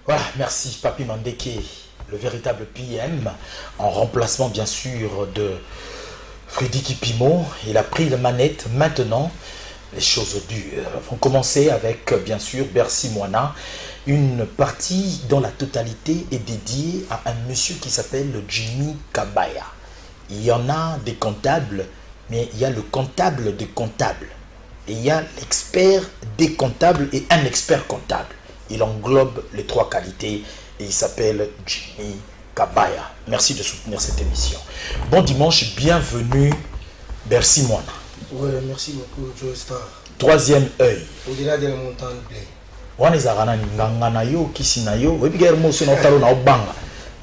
Voilà, merci Papi Mandeke, le véritable PM, en remplacement bien sûr de Frédéric Pimo. Il a pris la manette. Maintenant, les choses dures vont commencer avec bien sûr Bercy Moana, une partie dont la totalité est dédiée à un monsieur qui s'appelle Jimmy Kabaya. Il y en a des comptables, mais il y a le comptable des comptables. Et il y a l'expert des comptables et un expert comptable. Il englobe les trois qualités et il s'appelle Jimmy Kabaya. Merci de soutenir cette émission. Bon dimanche, bienvenue Bercy Moana. Oui, merci beaucoup Joe Star. Troisième œil. Au-delà de la montagne bleue. Wana ezakana ni nganga na yo kisi na yo webigere moso na otalo na obanga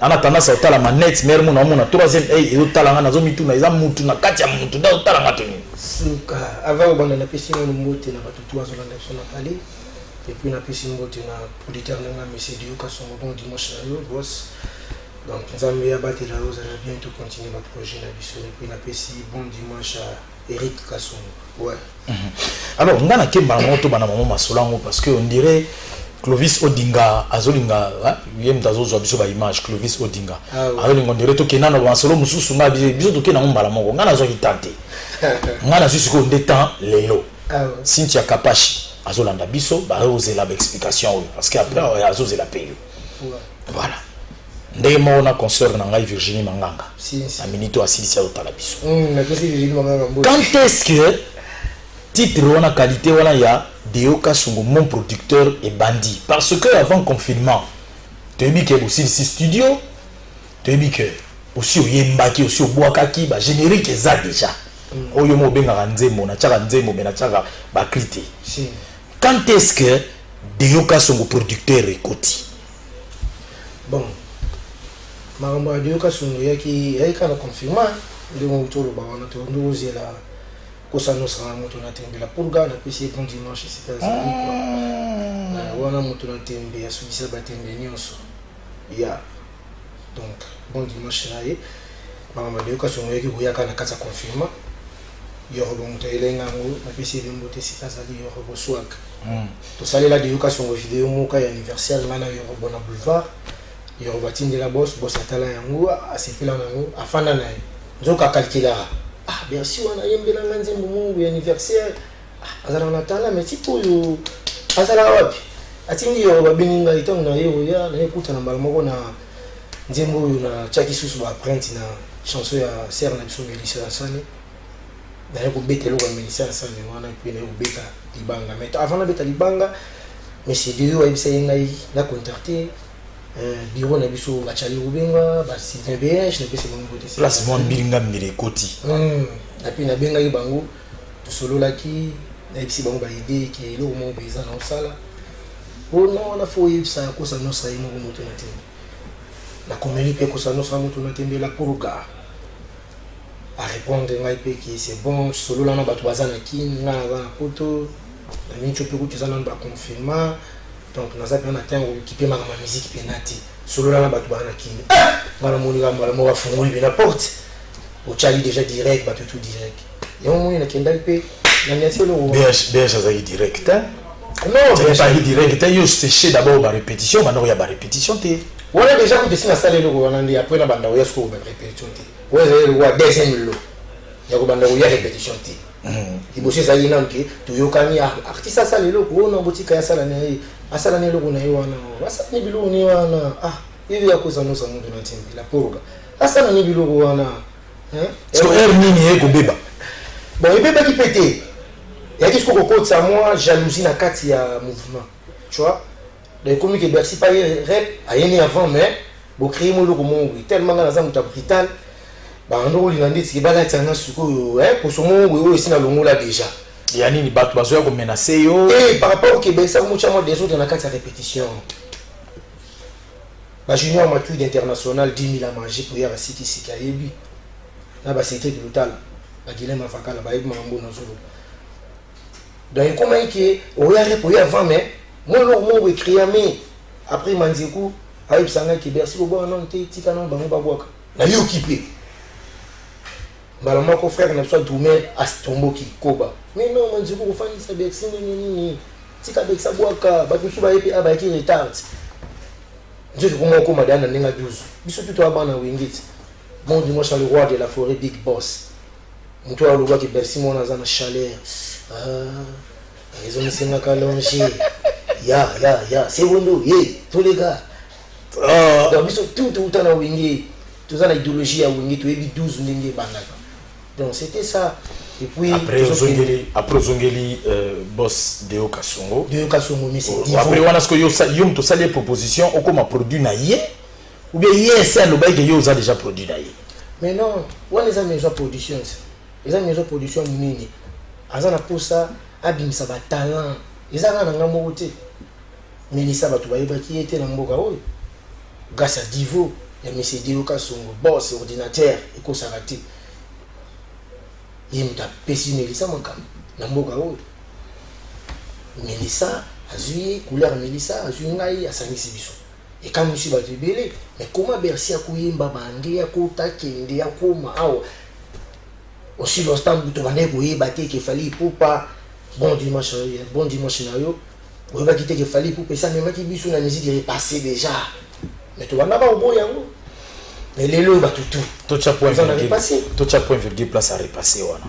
ana tendance otala manette mer mo na mona troisième œil et otala nga nazo mituna eza mutu na kati ya mutu da otala nga toni suka avant bana na pesi na mbote na batu toazo na ndapso na kali et puis na pesi mbote na producteur na monsieur Dio Kasongo bon dimanche na yo boss. Donc nzambe ya batela oza na bientôt continuer ma projet na biso et puis na pesi bon dimanche à Eric Kasongo. Ouais. Alors ngana kemba moto bana mama masolango parce que on dirait Clovis Odinga azolinga yem tazozo biso ba image Clovis Odinga azolinga on dirait to kenana ba solo mususu nga biso to kenana mbala moko ngana zo kitante ngana zusi ko ndeta lelo Cynthia Kapashi azolanda biso ba ozela ba explication parce que après azozela payo voilà ndenge mo na concert na ngai Virginie Manganga a minito asilisia otala biso quand est-ce que titre ou la qualité voilà ya Dio Kasongo mon producteur et bandit parce que avant confinement tu as dit que aussi ici studio tu as dit que aussi au yembaki aussi au boakaki ba générique ça déjà oyo mo benga nzembo na chaka nzembo mais na chaka ba crité quand est-ce que Dio Kasongo producteur et koti bon maramba Dio Kasongo yaki kana confirmant de mon tour ba wana to ndozi la kosa nosanga moto na tembe la purga na pesi bon dimanche c'est ça quoi wana moto na tembe ya subisa ba tembe nyonso ya donc bon dimanche na ye mama Dio Kasongo yaki kuyaka na kasa confirma yo bon moto elenga ngo na pesi le moto c'est ça yo bo swag to salela Dio Kasongo vidéo moka ya anniversaire ngana yo bona boulevard yo batinde la boss atala yango asepela nango afanda na ye nzoka calculer bien sûr on a yembela nzembo mungu anniversaire azala na tala mais tipo yo azala wapi atindi yo babininga itango na yo ya na ekuta na mbala moko na nzembo yo na chaki susu ba print na chanson ya Serre na biso Melissa Sane na yo betelo kwa Melissa Sane wana puis na yo beta libanga mais avant na beta libanga mais c'est Dio ebisa ngai na contacter biro na biso bachali rubenga ba Sylvain BH na pese bango te place mon bilinga mire koti na puis na benga yi bango to solo laki na bisi bango ba idée ke lo mo beza na osala ono na fo yipsa ko sa no sa imo moto na tembe na komeli pe ko sa no sa moto na tembe la purga a répondre ngai pe ki c'est bon solo la na bato bazana kin na ba poto na mincho pe ko tizana ba confirmer. Donc nous avons un temps qui peut marquer ma musique penati solo la batu bana kini bana moni ga mbala mo ba funguli be na porte o chali déjà direct batu tout direct ya mo na kenda pe na nyati lo BH ça direct non BH pas direct yo séché d'abord ba répétition maintenant il y a ba répétition té wala déjà ko desina salle lo wana ndi après na banda ya sko ba répétition té wala wa deuxième lo ya ko banda ya répétition té ibosi za yina nke to yokani artiste salle lo ko na botika ya sala na asala ne logo na yiwana asala ne bilogo ni wana hivi ya kosa no samuntu na tembe la purga asala ne bilogo wana so nini yeko beba bon ibeba ki pété ya kisko ko sa moi jalousie na kati ya mouvement tu vois de comme que Bercy pas rep ayeni avant mais bo créer mo logo mo tellement na za muta brital ba ndo linandi tiki bala tsanga suko pour so mo we sina longola déjà yani ni batu bazoya ko menacer yo par rapport au Québec ça mucha mo des autres na carte répétition ba junior matuide international 10 000 à manger pour ya City Sikayebi na ba secret de l'hôtel ba Guilherme Fakala ba yeba mambo na zolo donc comment que o ya rep o ya avant mais moi lo mo écrire mais après manziku ayib sanga ki Bercy ko bon non te tika non bango ba boka na yo occupé mbala moko frère na soit Doumer astombo ki koba mais non manziku ko fani sa Bercy nini tika Bercy boka ba kusu ba yepi aba ki retard Dieu comment comme madame n'enga 12 biso tout à bana wingit bon dimanche le roi de la forêt big boss on a le roi qui Bercy mon azana chaleur ils ont mis un calonge ya c'est bon tous les gars donc biso tout temps na wingi tout ça la idéologie à wingi tout et 12 ndenge banaka donc c'était ça. Et puis après Zongeli boss de Okasongo mais c'est après on a ce que yo to sali proposition au comme produit na yé ou bien yes le bail que yo a déjà produit na yé mais non on les a maison production les a maison production nini azana pour ça abimisa ba talent les a na ngambo te mais les ça ba to ba qui était na mboka oyo grâce à Divo ya monsieur de Okasongo boss ordinateur et ko sarati il m'a pesi Melissa mankam na mboka oyo Melissa azui couleur Melissa azui ngai asangisi biso et quand monsieur ba tebele mais comment Bercy akuyimba bande akota kende akoma awo aussi l'instant où tu vas négocier qu'il fallait pour pas bon dimanche na yo on va quitter qu'il fallait pour ça même qui biso na musique est passé déjà mais tu vas pas au bon yango mais les lots va tout cha point virgule place à repasser wana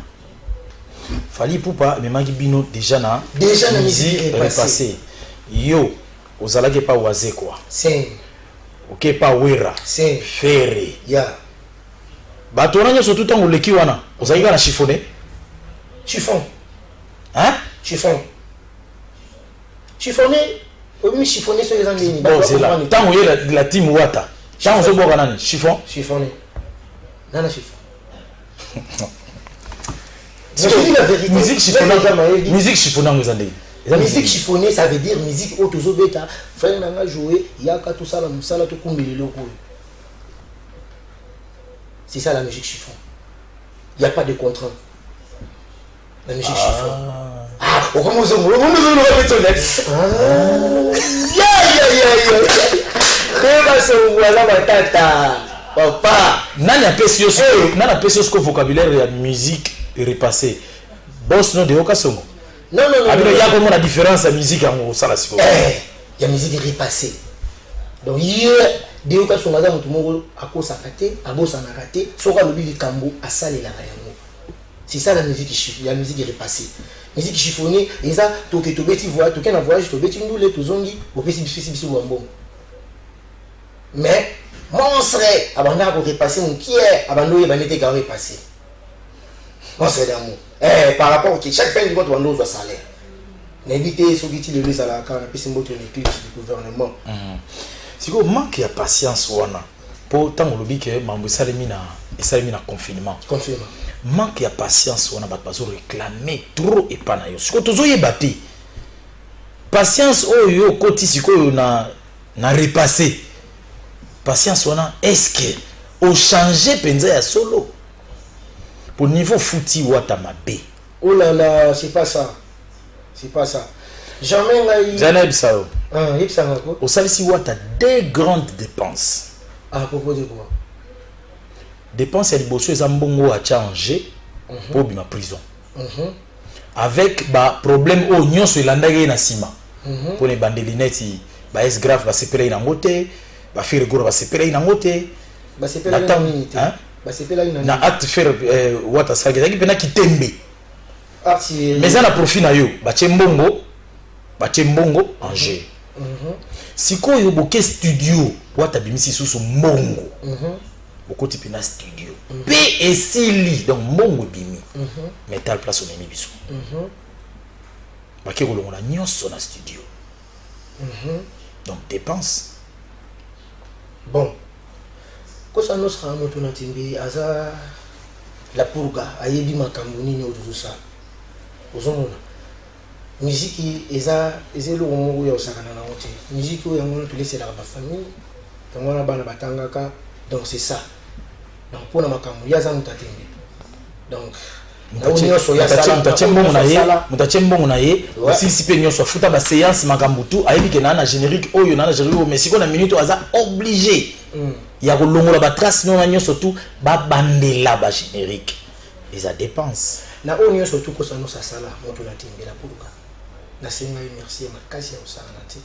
fallait pour pas même qui bino déjà na musique repasser yo ozalaki pas waze quoi c'est OK pas wera c'est ferré ya bato wana surtout tango leki wana ozalaki na chiffonné chiffon hein chiffonné omi chiffonné sur les angles bon c'est là tango ye la team wata tango so boka nani chiffonné nana chiffon je dis la vérité musique chiffonnée musique chiffonnée ça veut dire musique autozo beta frère nanga jouer yaka tout ça la musala to kumbeli loko. C'est ça la musique chiffon. Il n'y a pas de contrainte. La musique chiffon. On commence à me papa, nana pesi ce vocabulaire de musique repassé. Boss non de Okasongo. Non. Il y a comment la différence la musique en ça là c'est quoi? Il y a musique repassée. Donc hier de Okasongo za mutu moko akosa kate, abosa na kate, soka lobi likambo asale la yango. C'est ça la musique chiffonnée, la musique repassée. Musique chiffonnée et ça toke to beti voix, toke na voyage to beti ndule to zongi, o pesi biso wambo. Mais monstre abanda ko repasser mon qui est abando yeba nete ka repasser. Monstre d'amour. Par rapport à chaque fin du mois, tu as un salaire. N'évitez ce qui est le salaire quand on a pu se montrer une éclipse du gouvernement. Si vous manquez de patience, pour tant que Mambo Salimina confinement. Manque de patience, on a pas réclamer trop et pas naïo. Si vous avez battu, patience, oh côté si vous na repassé. Patience, on a est-ce que au changer penza ya solo. Au niveau fouti Watamabe. Oh là là, c'est pas ça. C'est pas ça. Jamais ngaï. Zaneb Sao. Ipsa ngako. Au salisi Wata des grandes dépenses. À propos de quoi? Dépenses et liboso et ambongo a changé pour bima prison. Avec ba problème au nyon sur landage na sima. Pour les bandelinettes ba es grave ba sepela ina ngote, ba faire gros ba sepela ina ngote. Ba sepela ina ngote. Hein? Na acte faire wata sagi zaki pena kitembe mais ça na profit na yo bache mbongo en jeu sikoyo boke studio wata bimisi susu mbongo okoti pena studio pe esili donc mbongo bimi metal place on emi biso bake kolongo na nyonso na studio donc dépense bon. Quand ça nous sera moto na timbi aza la purga ayebi makambo nini ozo ça ozomona musique eza lo ngo ya osakana na wote musique o yango to laisser la famille tango na bana batangaka donc c'est ça donc pour na makambo ya za mutatembe donc mutache mbongo na ye si pe nyonso futa ba séance makambo tout ayebi ke na générique oyo na générique mais siko na minute aza obligé ya kolongola ba trace non na surtout ba bandela ba générique les a dépenses na onyo surtout ko sano sala moto na timbela puruka na senga merci makasi ya usana ti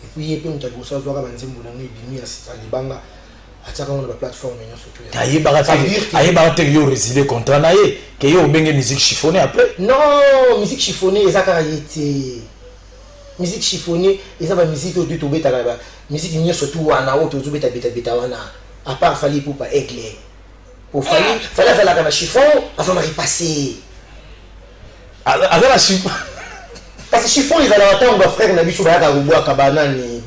et puis il peut nous avoir ça voir banzembo na ngibimi à libanga ataka on la plateforme surtout ayebaka yo résilier contrat na ye ke yo obenge musique chiffonnée après non musique chiffonnée ezaka yete musique chiffonnée eza ba musique au tout beta ba musique ni surtout wana auto to beta wana à part fali pour pas éclair pour fallait faire la chiffon avant de repasser avec la chiffon parce que chiffon ils allaient attendre frère na biso ba ka ruboa ka banani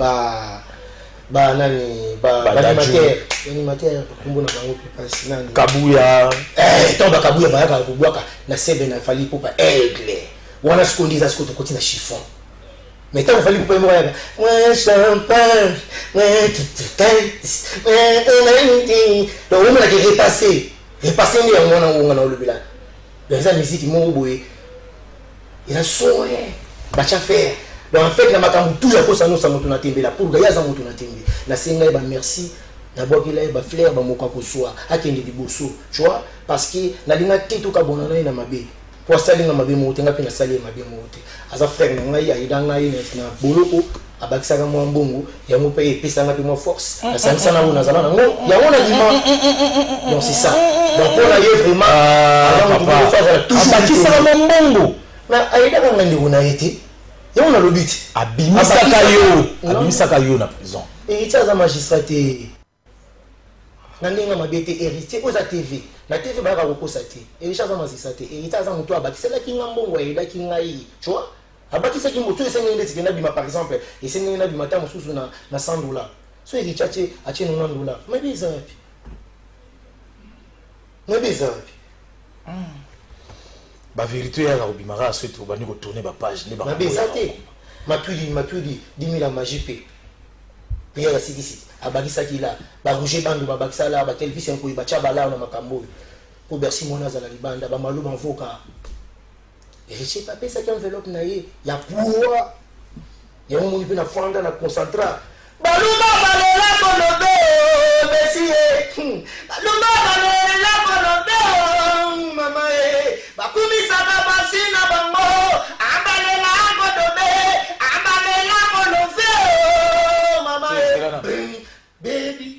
animateur kumbona bango pipasi nani kabuya tomba kabuya ba ka ruboa na sebe na fali pour pas éclair wana secondiza ce que tu continue chiffon mais tant fallait pour moi moi champagne moi tout donc on a qui repasser ni on a le bilan dans la musique mon boy il a son ba cha faire donc en fait la makambu tout ya kosa no sa moto na tembela pour ga ya za moto na tembe na senga ba merci na bokila ba fleur ba moka ko soa akende liboso tu vois parce que na linga teto ka bonana na mabe pour salir na mabe mote nga pe na salir mabe mote aza frère na ngai aida ngai na boloko abakisa ka mwa mbongo ya mo pe epesa nga pe mo force na sanisa na una zala na ngo ya ona dima donc c'est ça donc on a eu vraiment avant de faire tout abakisa ka mbongo na aida ka ngandi kuna yete ya ona lobiti abimisaka yo na prison et ça za magistraté nandinga mabete héritier oza TV na TV ba ka kokosa te erisha za magistraté héritier za mutu abakisela kinga mbongo aida kinga yi tu vois abakisa ki moto esenga ndeti kena bima par exemple esenga na bima ta mususu na $100 so héritier ache $90 maybe zapi ba vérité ya ka obimaka so to bani ko tourner ba page ne ba maybe zate matuidi 10 000 magie pe Pierre Sikisi abakisa kila ba rouge bandu ba bakisa la ba television ko ba chabala na makambo ko bersi mona za la libanda ba malu banvoka et je sais pas pesa ki enveloppe na ye ya pouvoir ya mo ni pe na fanda na concentra baluma balela konobe besie baluma balela konobe mama e bakumisa ba basina bango abalela konobe abalela konobe mama e baby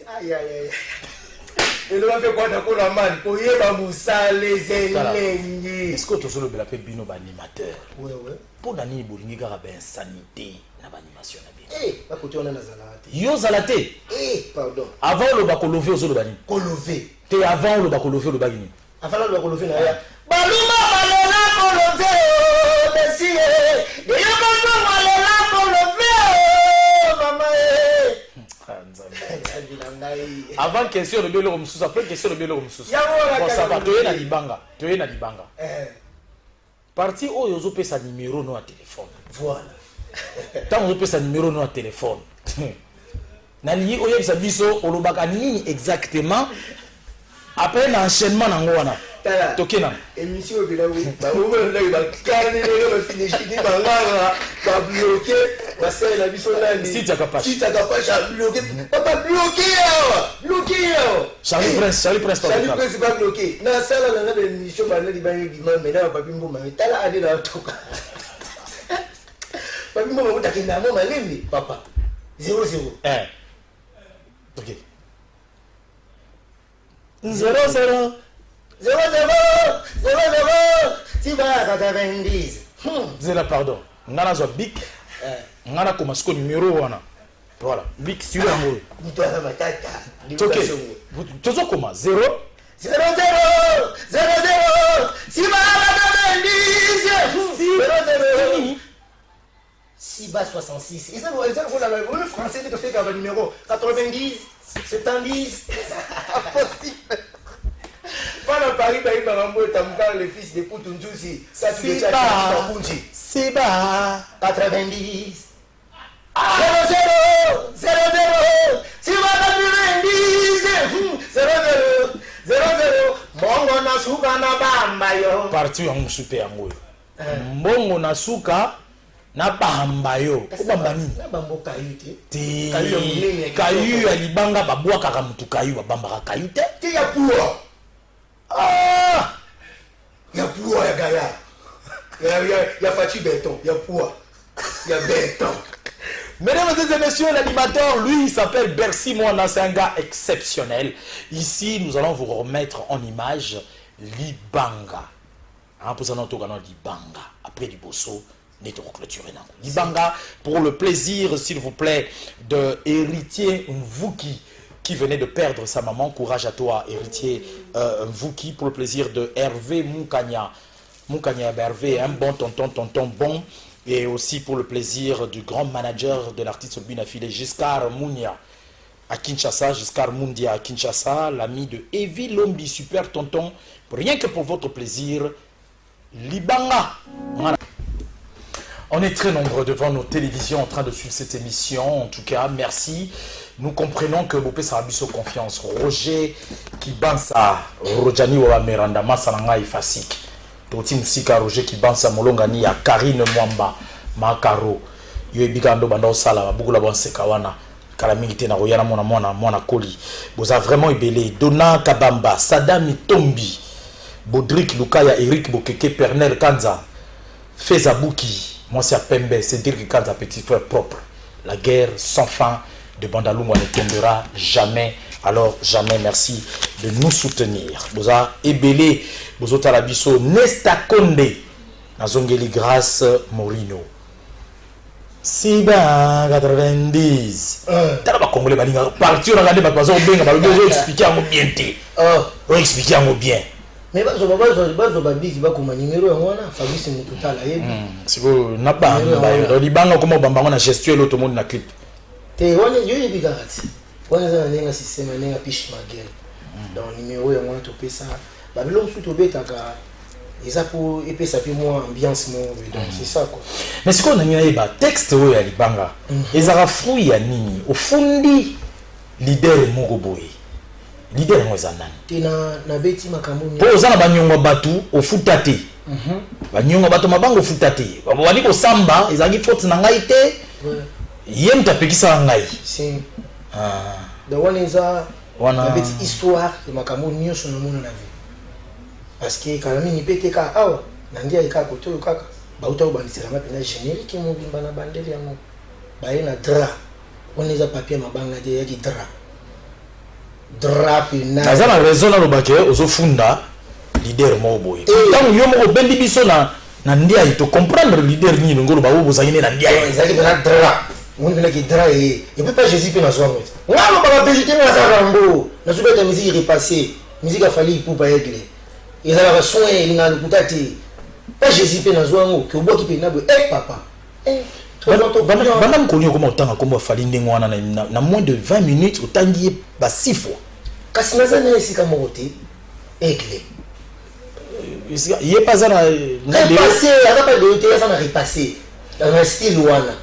aïe et le fait quoi d'accord la man pour y ba musale zelengi est-ce que tu solo bela pe bino ba animateur ouais pour nani bolingi kaka ba insanité na ba animation na bien ba côté on a zalate yo zalate pardon avant le ba ko lever solo ba ni ko lever te avant le ba ko lever le ba ni avant le ba ko lever na ya baluma balela ko lever monsieur de yo ko balela ko lever mama avant question de belo mususu après question de belo mususu bon ça va to na libanga parti oyo zo pesa numéro no à téléphone voilà tant on pesa numéro no à téléphone na li oyo bisa biso olobaka nini exactement après l'enchaînement nango wana tokena émission de la oui ba o là ba kane le finishi ba ngara ba bloqué ba c'est la biso là si tu as capable bloqué pas bloqué Charlie Prince pas bloqué na sala na émission ba na libanga bima mais na ba bimbo ma tala ade na toka ba bimbo ma utakenda mo malembi papa 0-0 OK 0-0 si va à 90 zela pardon ngana zo big ngana ko masko numéro wana voilà big tu es amoureux tu as ma tata OK tozo koma 0 si va à 90 0 si bas 66 et ça vous le français de fait le numéro 90 70 impossible. Pendant Paris, le fils de Poutounjousi, ça tu c'est 90 0-0 si va 90 0-0 Mongo na suka na bamba yo parti yango super yango mbongo na suka na bamba yo obamba nini na bambo kayu te kayu ya libanga babwakaka mutu kayu babambaka kayu te ya puo ya gaya Il y a Fatih Béton, il y a Poua, il y a Béton. Mesdames et messieurs, l'animateur, lui, il s'appelle Bercy Moana, c'est un gars exceptionnel. Ici, nous allons vous remettre en image Libanga. Pour ça, nous allons Libanga. Après du Bosso, nous allons clôturer. Libanga, pour le plaisir, s'il vous plaît, de héritier Mvuki, qui venait de perdre sa maman. Courage à toi, héritier Mvuki, pour le plaisir de Hervé Moukania. Moukania Hervé, un bon tonton bon. Et aussi pour le plaisir du grand manager de l'artiste Binafile, Giscard Mounia à Kinshasa, Giscard Mundia à Kinshasa, l'ami de Evie Lombi, super tonton, rien que pour votre plaisir, Libanga. Voilà. On est très nombreux devant nos télévisions en train de suivre cette émission, en tout cas, merci. Nous comprenons que Bopé Sarabiso confiance. Roger Kibansa, Rojani Wameranda, Masalanga et Fasik. Toti musika Roger Kibansa molongani ya Karine Mwamba Makaro yo ebikando banda osala beaucoup la bonseka wana kala mingi te na royana mona koli boza vraiment ebelé Dona Kabamba Sadami Tombi Bodrick Lukaya Eric Bokeke Pernel Kanza Fezabuki moi c'est Pembe c'est dire que Kanza petit frère propre la guerre sans fin de Bandalungwa ne tombera jamais. Alors jamais, merci de nous soutenir. Boza Ebele, Bozo Talabiso, Nesta Konde, Nazongeli Grâce Morino. Siba 90. T'as pas congolais balinga partir regarder ba bazo benga ba bezo expliquer en bien té. On expliquer en bien. Mais bazo babiki ba ko numéro ya wana Fabrice Mututala yebi. Si vous n'a pas ba libanga comme bamba na gestuelle tout le monde na clip. Te wana yo yebi garati. Quand on a un système, on a un piche maguel. Dans le numéro, on a tout ça. Babylon tout au bête, ils ont pour épais ça puis moi ambiance donc c'est ça quoi. Mais ce qu'on a mis là, texte où il y a libanga, ils ont fouillé à nini. Au fond leader Mogoboy, leader Mozanan. T'es na beti makamoni. Pour ça na banyonga batu au futate. Banyonga batu mabango au futate. Babali ko samba, ils ont dit faute na ngaite. Yem tapekisa ngai. Si. Donc on est à la petite histoire de makamoni nyonso na mona na vie. Parce que quand même ni pete ka awa nandia ika koto kaka ba uta ubanisela mapena générique mo bimba na bandeli yango. Ba ina dra. On est à papier mabanga de yaki dra. Dra pina. Ça na raison na lobake ozofunda leader moboy. Tant yo mo bendi biso na ndia ito comprendre leader ni ngolo ba wo bozangine na ndia. Ezali na dra. On dirait qu'il drague et peut pas Jésus peut nous voir. On a pas végéter dans sa rambo. Nous sommes de musique repassée. Musique a fallu pour pas régler. Ils avaient soin il n'a le coutati. Pas Jésus peut nous voir que au bois qui peut n'about. Eh papa. Eh. Madame connu comment autant comme fallu ndengwana na moins de 20 minutes autant dit ba 6 fois. Kasi nazana ici comme roté. Éclé. Il est pas ça na repassé, il a pas de roté, ça na repassé. Dans un style wana.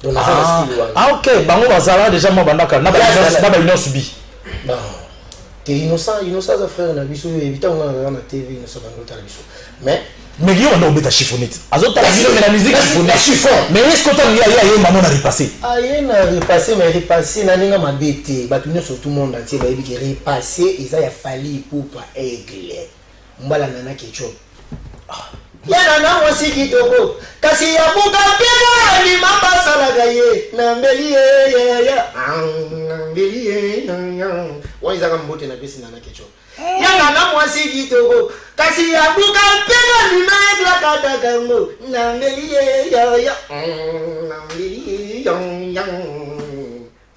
Ok, bango bazala déjà moi bandaka na ba ino subi. Non. T'es innocent ça frère na biso éviter on na TV innocent bango ta biso. Mais yo on obeta chiffonnette. Azota la vidéo mais la musique chiffon. Mais est-ce que tu y a maman na repasser? Ah y na repasser mais repasser na ninga mabete. Ba tout le monde entier ba yebi ki repasser et ça y a fallu pour pas aigle. Mbala nana ketchup. Yana na mwasi kitoko kasi ya buka pega ni mamba salaga ye na mbeli ya mbeli ya waiza kama mbote na pesi na kecho yana na mwasi kitoko kasi ya buka pega ni mamba kata kango na mbeli ya na mbeli ya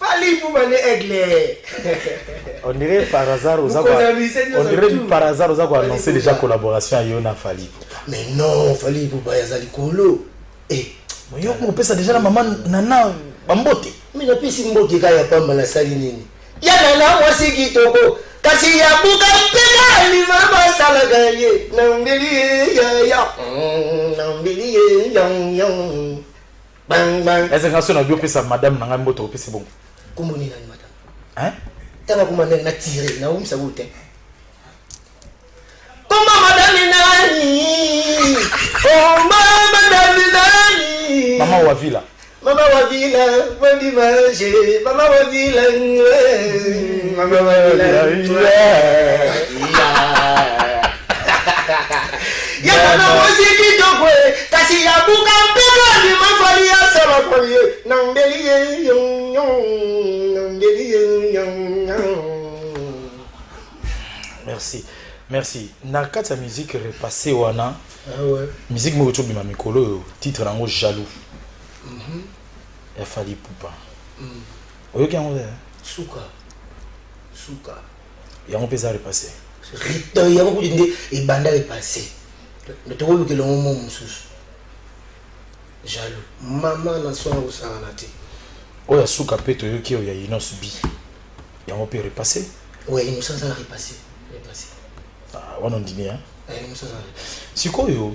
fali pour maner aigle. On dirait par hasard aux annoncer déjà collaboration à Yona Fali. Mais non, Fali pour Bayazali Kolo. Eh, moi on peut ça déjà la maman nana bambote. Mais la pisi mbote kaya pamba na sali nini. Ya nana mwasi kitoko. Kasi ya buka pega ni mama salaga ye. Na mbili ya. Na mbili ya. Bang bang. Est-ce que ça na bio pesa madame nanga mbote opesi bon. Comment ni nani madame? Hein? Tanga kuma na tirer na umsa wote. Comment madame nani? Oh madame nani? Maman Wavila. Mama Wavila, Wandi Manger, Mama Wavila. Mama Wavila. Yana muziki dokwe kasi ya buka mpira ni mafali ya sama kwaye nambeli Merci. Merci. Na kata musique repassée wana. Ah ouais. Musique mo to bima mikolo titre nango jaloux. Ya Fally Ipupa. Oyoki yango de. Suka. Yango pesa repassé. Rito yango kudinde ibanda repassé. Ndotoko lukelo mo mususu. Jaloux. Mama na sona usana te. Oya suka pe to yoki oya Inos B. Yango pe repassé. Ouais, il nous ça repassé. Ah, wana ndini hein. Il nous ça repassé. Sikoyo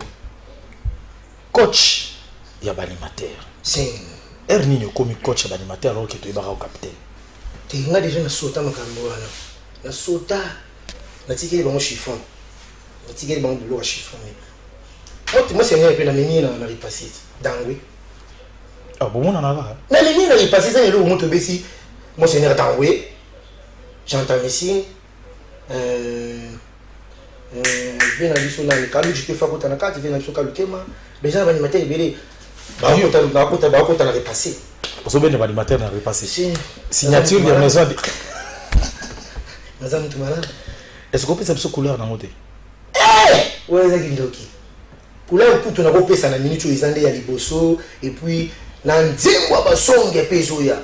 coach ya banimateur. C'est Ernini comme coach ya banimateur alors que tu es au capitaine. Tu nga déjà na sota makambo wana. Na sota na tikeli bango chiffon. Na tikeli bango de l'eau chiffon. Moi c'est rien na meni na repassé. Dangwe. Ah bon on en a là. Na meni na repassé ça le monte besi. Moi c'est Dangwe. J'entends ici vient à l'issue là le calou je peux faire côté na carte vient à l'issue calou kema déjà l'animateur belé ba kota na repasser Oso ben l'animateur na repasser signature de maison de mazam tumala est-ce qu'on peut savoir couleur dans côté ouais ça kindoki couleur kutu na kopesa na minute ezande ya liboso et puis na nzembo ba songe peso ya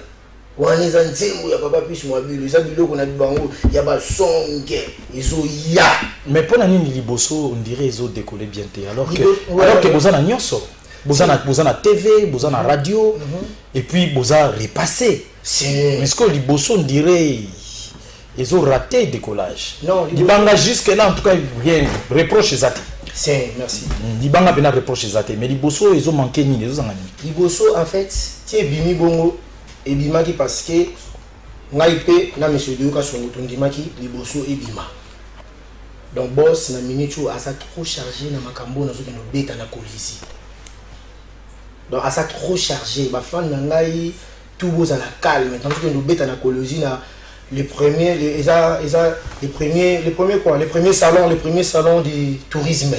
waniza nzembo ya papa pisu mwabilo eza biloko na bibango ya basonge ezo ya mais pour nani liboso on dirait ezo décoller bien té alors que bozana nyonso bozana TV bozana radio et puis boza repasser mais ce que liboso on dirait ezo raté décollage non libanga jusque là en tout cas rien reproche zati c'est merci libanga bena reproche zati mais liboso ezo manquer ni ezo zangani liboso en fait tie bimi bongo ebimaki parce que ngai pe na monsieur Dioka songo tondimaki liboso ebima donc boss na minute asa trop chargé na makambo na zoki no beta na kolisi donc asa trop chargé ba fan na ngai tout boza la calme tant que no beta na kolisi na les premiers les premiers salons du tourisme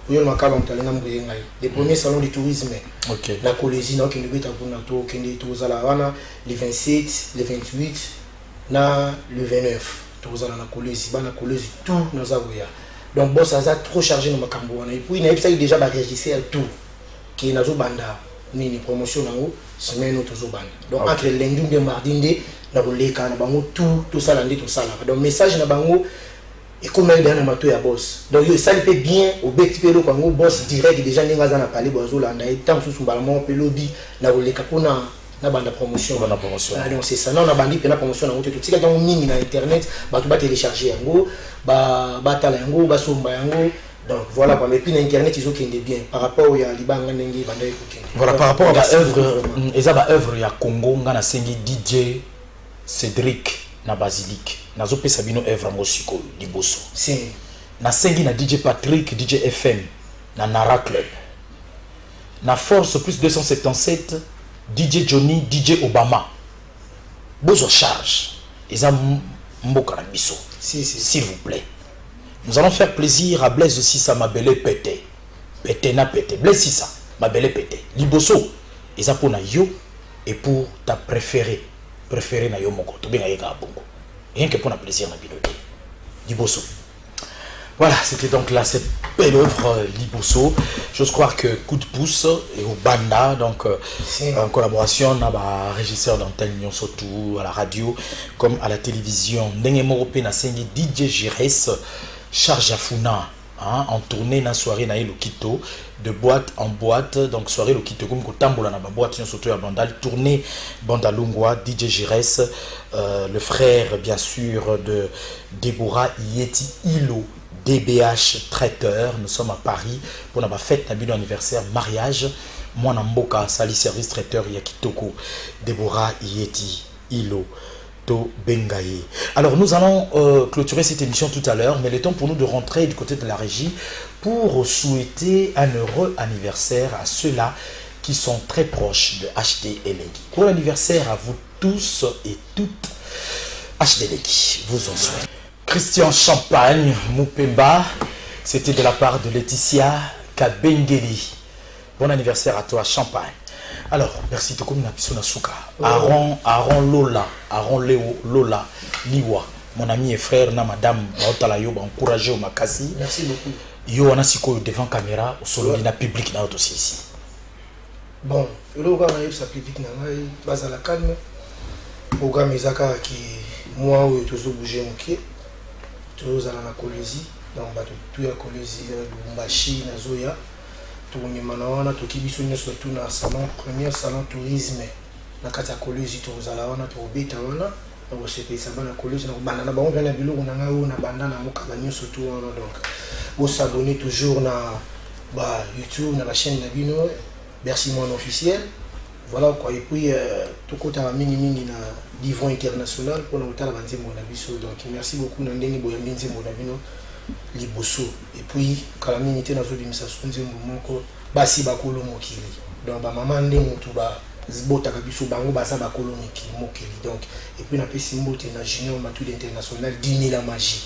les premiers salons du tourisme. Ok. La Colosie, na kende beta pour nato kende tozala wana le 27, le 28, na le 29. Tozala na Colosie, ba na Colosie tout na zagoya. Donc boss ça trop chargé na makambo wana et puis na epsa déjà ba régisseur tout qui nazo banda ni promotion nango semaine tozo banda. Donc entre lundi et mardi na boleka na bango tout ça là tout ça là. Donc message na bango et comme elle dans mato ya boss donc yo ça peut bien au beti pelo quand boss direct déjà ninga za na parler bozo là na temps sous balamon pelodi na boleka pona na banda promotion donc c'est ça non na bandi pena promotion na tout tika dans mingi na internet ba tu ba télécharger yango ba tala yango ba somba yango donc voilà mais puis na internet ils ont kende bien par rapport ya libanga ndenge banda ekokende voilà par rapport à œuvre ezaba œuvre ya Congo ngana sengi DJ Cédric na Basilique nazo pesa bino œuvre ngosiko liboso si na sengi na DJ Patrick DJ FM na Nara Club na Force plus 277 DJ Johnny DJ Obama bozo charge eza mboka na biso s'il vous plaît nous allons faire plaisir à Blaise aussi ça ma belle pété na pété Blaise ça ma belle pété liboso eza pour na yo et pour ta préférée na yo moko to benga yeka bongo rien que pour un plaisir na binoté liboso. Voilà, c'était donc là cette belle œuvre liboso. J'ose croire que coup de pouce et au banda donc en collaboration na ba régisseur d'antenne surtout à la radio comme à la télévision ndenge moko pe na sengi DJ Jires charge afuna en tournée na soirée na Lokito de boîte en boîte donc soirée Lokito comme kotambola na ba boîte surtout à Bandal tournée Bandalungwa DJ Jires le frère bien sûr de Deborah Yeti Ilo DBH traiteur nous sommes à Paris pour la fête na bino anniversaire mariage moi na mboka sali service traiteur ya Kitoko Deborah Yeti Ilo to Bengaye. Alors nous allons clôturer cette émission tout à l'heure, mais le temps pour nous de rentrer du côté de la régie pour souhaiter un heureux anniversaire à ceux-là qui sont très proches de HD Elengi. Pour l'anniversaire à vous tous et toutes, HD Elengi vous en souhaite. Christian Champagne, Moupemba, C'était de la part de Laetitia Kabengeli. Bon anniversaire à toi, Champagne. Alors, merci de comme na Souka. Aaron Lola, Aaron Léo Lola, Liwa. Mon ami et frère, na madame, Baotalayo, encouragé au Makasi. Merci beaucoup. Yo, on a siko devant caméra, au solo dina public na aussi ici. Bon, le programme est sa public na ngai, base à la calme. Programme ezaka qui moi où toujours bouger mon pied. Toujours à la Colosie, donc bato tout ya Colosie, Lubumbashi na Zoya. Tout le monde tout qui biso surtout na salon premier salon tourisme na kata Colosie tout à la wana tout beta wana. Donc c'est ça va na Colosie na banana ba on vient na bilo na ngai na bandana mukaba surtout donc vous s'abonner toujours na YouTube, na la chaîne Nabino, merci mon officiel. Voilà quoi, et puis tout côté à mini na divan international pour nous la bande mon abisso. Donc merci beaucoup Nandeni Boyambinze mon abino liboso. Et puis quand la minité na zo bimisa sunze moko basi bakolo mokili. Donc ba maman ndenge tout ba zbota kabiso bango basa bakolo mokili. Donc et puis na pesi mbote na junior matou international 10 000 la magie.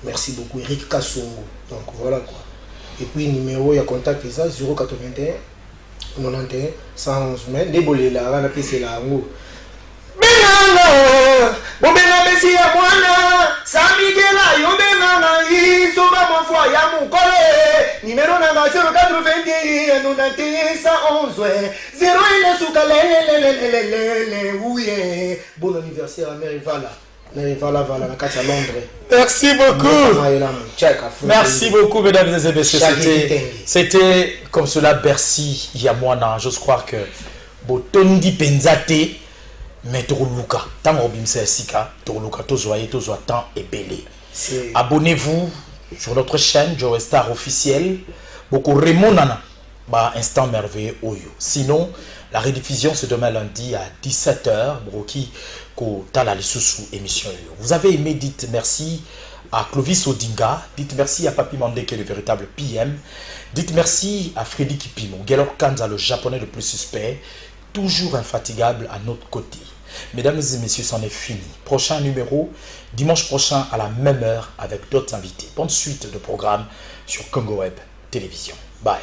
Merci beaucoup Eric Kassongo. Donc voilà quoi. Et puis numéro ya contact est ça 081 91 111 mais débolé là on a pissé là ngo. Benanga bobenga besi ya mwana samigela yo benanga isoba mon foi ya mukole numéro nanga 081 91 111 0 ile suka lele ouye bon anniversaire à mère Vala. Voilà, à Londres. Merci beaucoup. Merci beaucoup, mesdames et messieurs. C'était comme cela Bercy Yamwana. J'ose croire que Botondi Penzate, mais Toruluka. Tant Robimse Sika, Toruluka, Tozoye, Tozoatan et Belé. Abonnez-vous sur notre chaîne Joe Star officiel. Beaucoup Remonana. Instant merveilleux Oyo. Sinon, la rediffusion c'est demain lundi à 17h. Broki ko tala lisusu émission. Vous avez aimé, dites merci à Clovis Odinga. Dites merci à Papi Mandé qui est le véritable PM. Dites merci à Freddy Kipimo. Gelor Kanza, le japonais le plus suspect. Toujours infatigable à notre côté. Mesdames et messieurs, c'en est fini. Prochain numéro, dimanche prochain à la même heure avec d'autres invités. Bonne suite de programme sur Congo Web Télévision. Bye.